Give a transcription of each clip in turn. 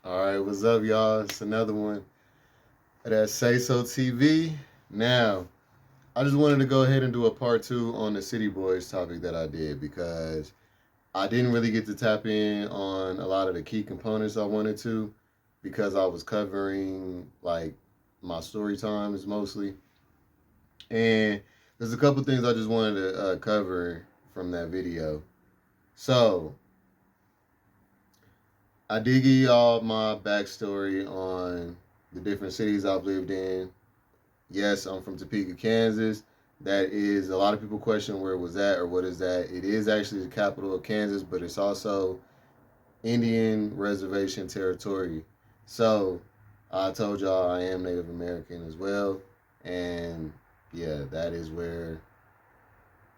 All right, what's up, y'all? It's another one of that Say So TV. Now, I just wanted to go ahead and do a part two on the City Boys topic that I did because I didn't really get to tap in on a lot of the key components I wanted to because I was covering like my story times mostly. And there's a couple things I just wanted to cover from that video. So, I did give y'all my backstory on the different cities I've lived in. Yes, I'm from Topeka, Kansas. That is a lot of people question where was that or what is that. It is actually the capital of Kansas, but it's also Indian reservation territory. So I told y'all I am Native American as well, and yeah, that is where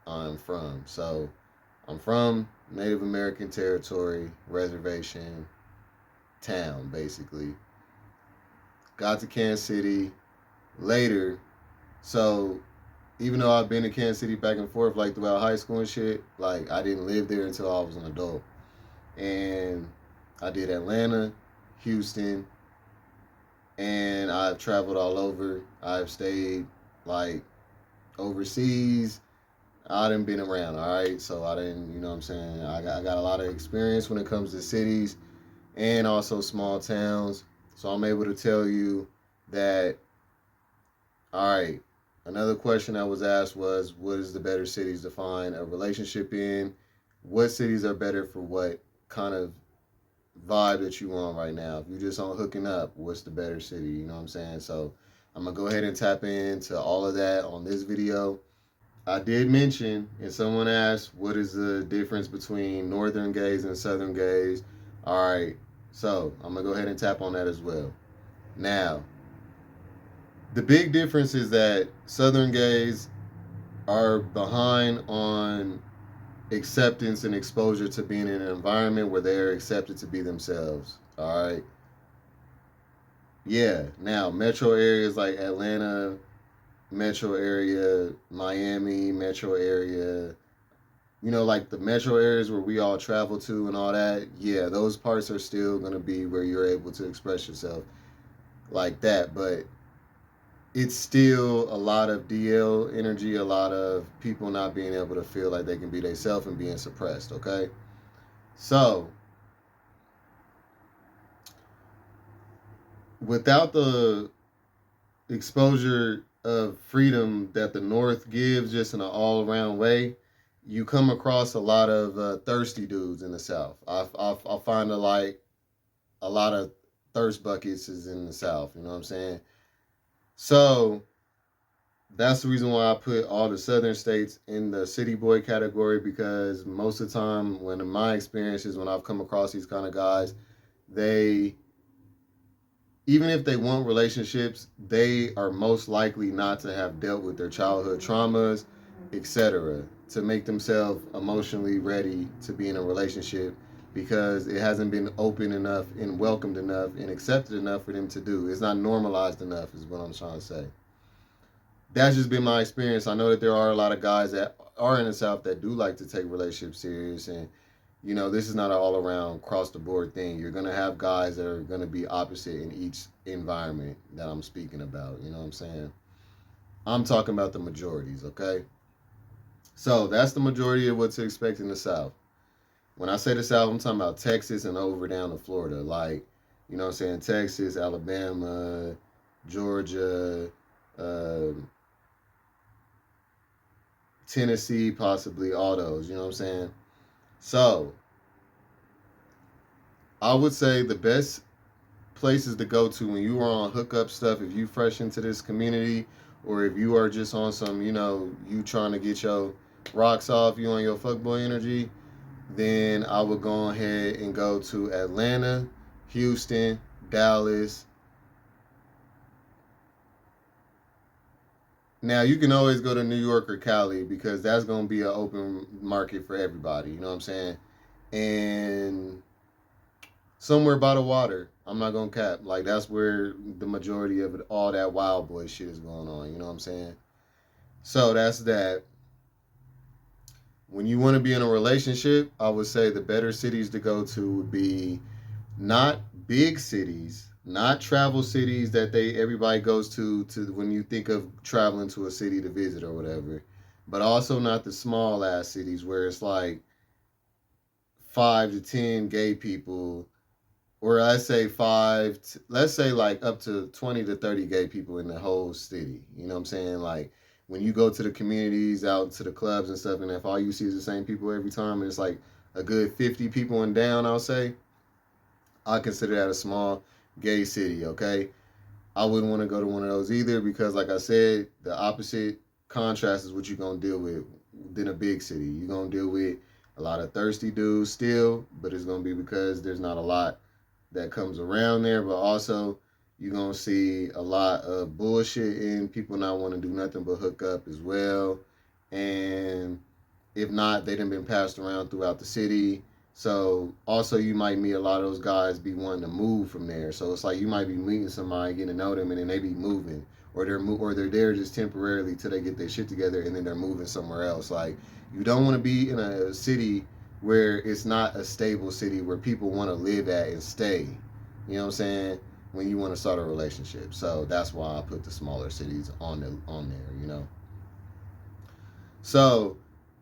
I'm from. So I'm from Native American territory, reservation, town, basically. Got to Kansas City later. So even though I've been to Kansas City back and forth like throughout high school and shit, like I didn't live there until I was an adult. And I did Atlanta, Houston, and I've traveled all over. I've stayed like overseas. I didn't been around, all right? So I didn't, you know what I'm saying? I got a lot of experience when it comes to cities and also small towns. So I'm able to tell you that, all right, another question that was asked was, what is the better cities to find a relationship in? What cities are better for what kind of vibe that you want right now? If you're just on hooking up, what's the better city? You know what I'm saying? So I'm going to go ahead and tap into all of that on this video. I did mention, and someone asked, what is the difference between northern gays and southern gays? All right, so I'm going to go ahead and tap on that as well. Now, the big difference is that southern gays are behind on acceptance and exposure to being in an environment where they're accepted to be themselves. All right. Yeah. Now, metro areas like Atlanta, metro area, Miami, metro area, like the metro areas where we all travel to and all that, yeah, those parts are still going to be where you're able to express yourself like that. But it's still a lot of DL energy, a lot of people not being able to feel like they can be themselves and being suppressed, okay? So, without the exposure of freedom that the North gives just in an all around way, you come across a lot of thirsty dudes in the South. I find a lot of thirst buckets is in the South, you know what I'm saying? So, that's the reason why I put all the southern states in the city boy category because most of the time, when in my experiences, when I've come across these kind of guys, they, even if they want relationships, they are most likely not to have dealt with their childhood traumas, etc., to make themselves emotionally ready to be in a relationship because it hasn't been open enough and welcomed enough and accepted enough for them to do. It's not normalized enough, is what I'm trying to say. That's just been my experience. I know that there are a lot of guys that are in the South that do like to take relationships serious, and this is not an all around cross the board thing. You're gonna have guys that are gonna be opposite in each environment that I'm speaking about. You know what I'm saying? I'm talking about the majorities, okay? So that's the majority of what to expect in the South. When I say the South, I'm talking about Texas and over down to Florida, like what I'm saying, Texas, Alabama, Georgia, uh, Tennessee, possibly all those. You know what I'm saying? So I would say the best places to go to when you are on hookup stuff, if you fresh into this community, or if you are just on some, you trying to get your rocks off, you on your fuckboy energy, then I would go ahead and go to Atlanta, Houston, Dallas. Now you can always go to New York or Cali because that's gonna be an open market for everybody. You know what I'm saying? And somewhere by the water. I'm not gonna cap. Like that's where the majority of it, all that wild boy shit is going on. You know what I'm saying? So that's that. When you want to be in a relationship, I would say the better cities to go to would be Not big cities, not travel cities that they everybody goes to when you think of traveling to a city to visit or whatever, but also not the small ass cities where it's like 5 to 10 gay people, or let's say let's say like up to 20 to 30 gay people in the whole city. You know what I'm saying? Like when you go to the communities, out to the clubs and stuff, and if all you see is the same people every time, and it's like a good 50 people and down, I'll say I consider that a small gay city. Okay, I wouldn't want to go to one of those either because, like I said, the opposite contrast is what you're gonna deal with than a big city. You're gonna deal with a lot of thirsty dudes still, but it's gonna be because there's not a lot that comes around there, but also you're gonna see a lot of bullshit and people not want to do nothing but hook up as well. And if not, they done been passed around throughout the city. So also you might meet a lot of those guys be wanting to move from there. So it's like you might be meeting somebody, getting to know them, and then they be moving, or they're there just temporarily till they get their shit together, and then they're moving somewhere else. Like you don't want to be in a city where it's not a stable city where people want to live at and stay. You know what I'm saying? When you want to start a relationship. So that's why I put the smaller cities on there. You know. So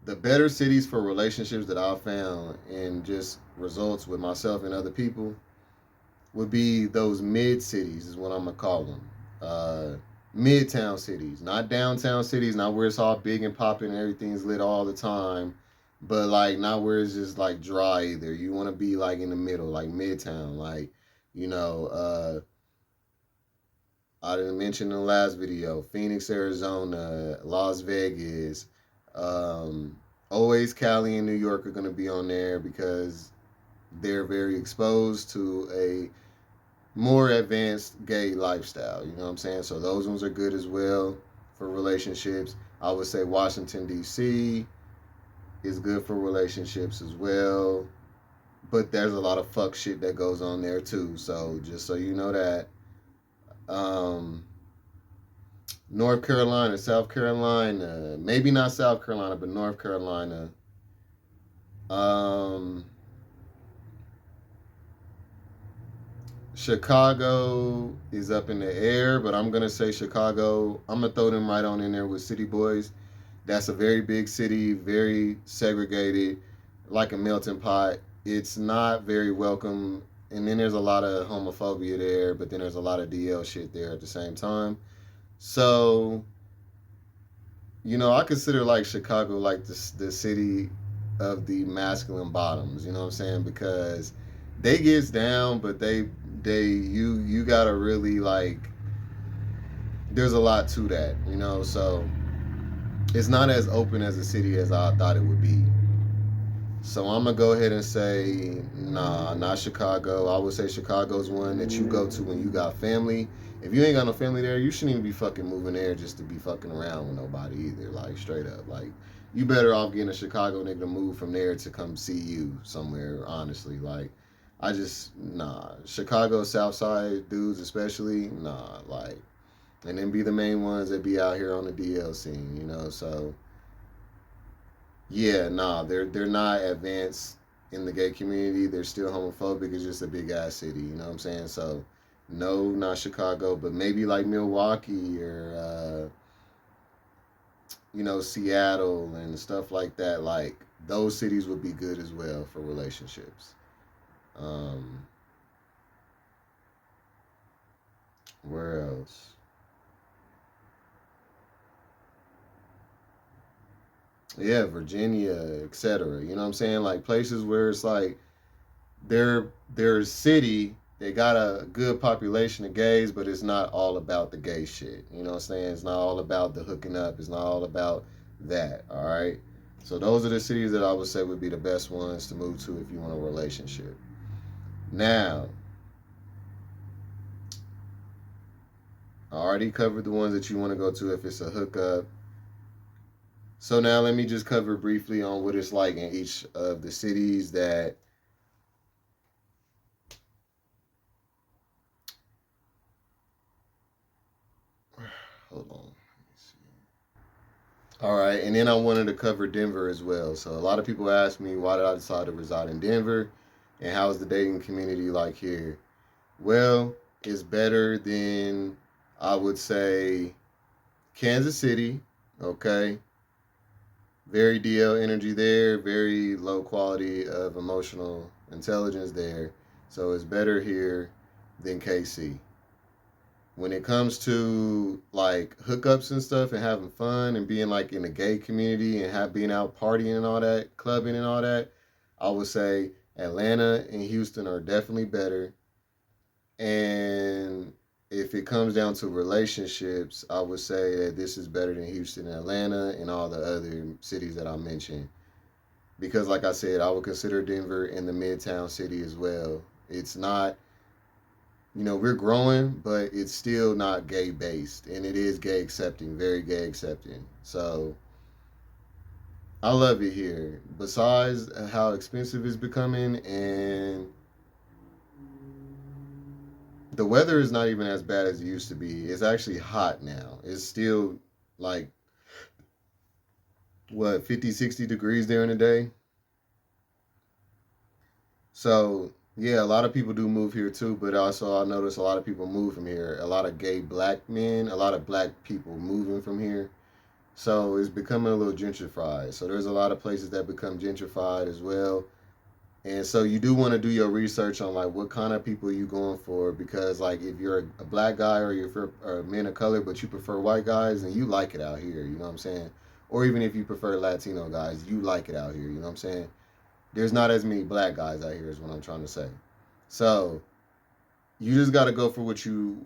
the better cities for relationships that I've found and just results with myself and other people would be those mid cities, is what I'm gonna call them. Midtown cities, not downtown cities, not where it's all big and popping and everything's lit all the time, but like not where it's just like dry either. You want to be like in the middle, like midtown, like you know. I didn't mention in the last video, Phoenix, Arizona, Las Vegas, um, always Cali and New York are going to be on there because they're very exposed to a more advanced gay lifestyle. You know what I'm saying? So those ones are good as well for relationships. I would say Washington, D.C. is good for relationships as well. But there's a lot of fuck shit that goes on there too. So just so you know that. Um, North Carolina, South Carolina, maybe not South Carolina, but North Carolina. Um, Chicago is up in the air, but I'm gonna say Chicago. I'm gonna throw them right on in there with City Boys. That's a very big city, very segregated, like a melting pot. It's not very welcome, and then there's a lot of homophobia there, but then there's a lot of DL shit there at the same time. So I consider like Chicago like the city of the masculine bottoms. You know what I'm saying? Because they gets down, but you gotta really like. There's a lot to that, So it's not as open as a city as I thought it would be. So I'm gonna go ahead and say, nah, not Chicago. I would say Chicago's one that you go to when you got family. If you ain't got no family there, you shouldn't even be fucking moving there just to be fucking around with nobody either. Like straight up, like you better off getting a Chicago nigga to move from there to come see you somewhere. Honestly, like I just Chicago South Side dudes especially like, and then be the main ones that be out here on the DL scene. So yeah, they're not advanced in the gay community. They're still homophobic. It's just a big ass city. You know what I'm saying? So, no, not Chicago, but maybe like Milwaukee or Seattle and stuff like that. Like those cities would be good as well for relationships. Um, where else? Yeah, Virginia, etc. You know what I'm saying? Like places where it's like their city, they got a good population of gays, but it's not all about the gay shit. You know what I'm saying? It's not all about the hooking up. It's not all about that. All right. So those are the cities that I would say would be the best ones to move to if you want a relationship. Now, I already covered the ones that you want to go to if it's a hookup. So now let me just cover briefly on what it's like in each of the cities that. Hold on. All right, and then I wanted to cover Denver as well. So a lot of people ask me why did I decide to reside in Denver, And how's the dating community like here? Well, it's better than, I would say, Kansas City. Okay, very DL energy there, very low quality of emotional intelligence there. So it's better here than KC. When it comes to like hookups and stuff and having fun and being like in the gay community and have being out partying and all that, clubbing and all that, I would say Atlanta and Houston are definitely better. And if it comes down to relationships, I would say that this is better than Houston and Atlanta and all the other cities that I mentioned. Because, like I said, I would consider Denver in the Midtown city as well. It's not, we're growing, but it's still not gay based. And it is gay accepting, very gay accepting. So I love it here. Besides how expensive it's becoming, and the weather is not even as bad as it used to be. It's actually hot now. It's still like, what, 50, 60 degrees during the day. So, yeah, a lot of people do move here too, but also I notice a lot of people move from here. A lot of gay black men, a lot of black people moving from here. So it's becoming a little gentrified. So there's a lot of places that become gentrified as well. And so you do want to do your research on like what kind of people you going for, because like if you're a black guy or you're a man of color but you prefer white guys, and you like it out here, you know what I'm saying? Or even if you prefer Latino guys, you like it out here, you know what I'm saying? There's not as many black guys out here is what I'm trying to say. So you just got to go for what to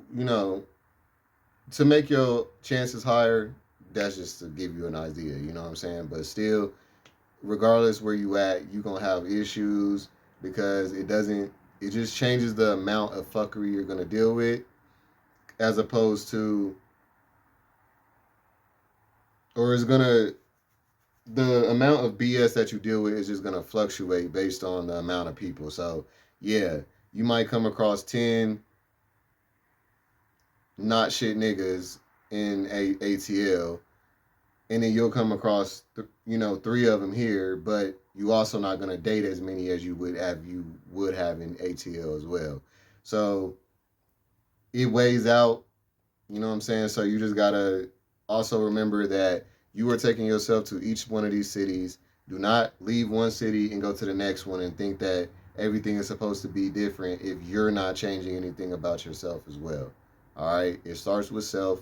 make your chances higher. That's just to give you an idea, you know what I'm saying? But still, regardless where you at, you gonna have issues, because it just changes the amount of fuckery you're gonna deal with, as opposed to, or it's gonna, the amount of BS that you deal with is just gonna fluctuate based on the amount of people. So yeah, you might come across 10 not shit niggas in a ATL, and then you'll come across three of them here, but you also not going to date as many as you would have in ATL as well. So it weighs out, you know what I'm saying? So you just got to also remember that you are taking yourself to each one of these cities. Do not leave one city and go to the next one and think that everything is supposed to be different if you're not changing anything about yourself as well. All right, it starts with self.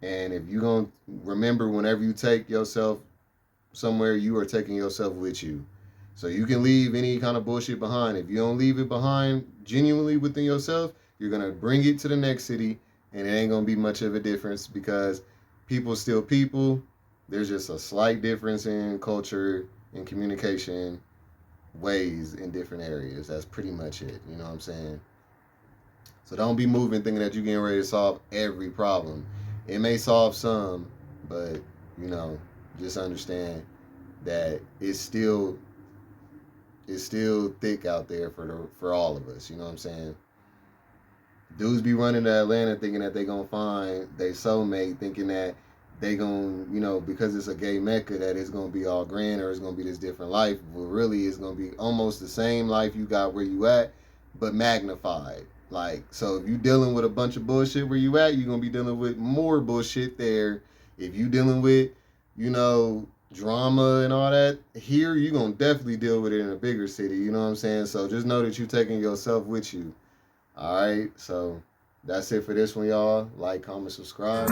And if you're going to remember, whenever you take yourself somewhere, you are taking yourself with you. So you can leave any kind of bullshit behind. If you don't leave it behind genuinely within yourself, you're going to bring it to the next city, and it ain't going to be much of a difference, because people still people. There's just a slight difference in culture and communication ways in different areas. That's pretty much it. You know what I'm saying? So don't be moving thinking that you're getting ready to solve every problem. It may solve some, but just understand that it's still thick out there for all of us. You know what I'm saying? Dudes be running to Atlanta thinking that they gonna find their soulmate, thinking that they gonna, because it's a gay mecca, that it's gonna be all grand or it's gonna be this different life. But really, it's gonna be almost the same life you got where you at, but magnified. Like, so if you dealing with a bunch of bullshit where you at, you're gonna be dealing with more bullshit there. If you dealing with, drama and all that here, you're gonna definitely deal with it in a bigger city. You know what I'm saying? So just know that you're taking yourself with you. All right. So that's it for this one, y'all. Like, comment, subscribe.